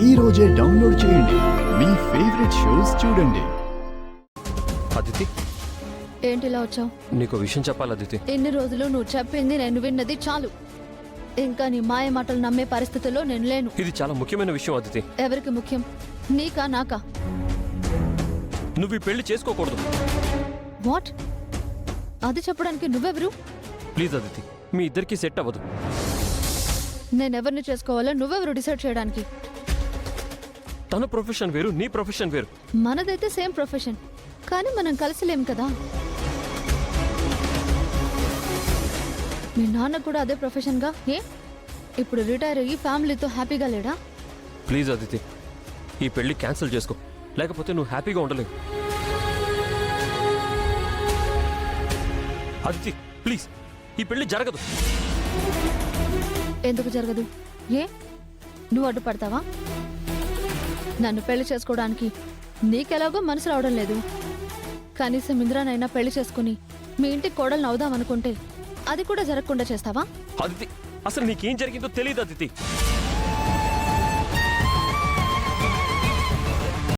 ఈ రోజే డౌన్లోడ్ చేయండి. మీ ఫేవరెట్ షోస్ చూడండి. అదితి, ఏంటి ఇలా వచ్చావు? నీకు విషయం చెప్పాలి అదితి. ఎన్ని రోజులు నువ్వు చెప్పింది నేను విన్నది చాలు. ఇంకా నీ మాయ మాటలు నమ్మే పరిస్థితుల్లో నేను లేను. ఇది చాలా ముఖ్యమైన విషయం అదితి. ఎవరికి ముఖ్యం, నీకా నాకా? నువ్వు ఈ పెళ్లి చేసుకోకూడదు. వాట్? అది చెప్పడానికి నువ్వెవరు? ప్లీజ్ అదితి, మీ ఇద్దరికి సెట్ అవ్వదు. నేనెవరిని చేసుకోవాలో నువ్వెవరు డిసైడ్ చేయడానికి? తన ప్రొఫెషన్ వేరు, నీ ప్రొఫెషన్ వేరు. మనదైతే సేమ్ ప్రొఫెషన్, కానీ మనం కలిసిలేం కదా. మీ నాన్న కూడా అదే ప్రొఫెషన్గా ఇప్పుడు రిటైర్ అయ్యి ఫ్యామిలీతో హ్యాపీగా లేడా? ప్లీజ్ అదితి, ఈ పెళ్లి క్యాన్సిల్ చేసుకో, లేకపోతే నువ్వు హ్యాపీగా ఉండలేవు. అదితి ప్లీజ్, ఈ పెళ్లి జరగదు. ఎందుకు జరగదు? నువ్వు అడ్డుపడతావా? నన్ను పెళ్లి చేసుకోవడానికి నీకెలాగో మనసు రావడం లేదు. కనీసం ఇంద్రానైనా పెళ్లి చేసుకుని మీ ఇంటికి కోడలు అవుదామనుకుంటే అది కూడా జరగకుండా చేస్తావా? అదితి, అసలు నీకేం జరిగిందో తెలియదు అదితి.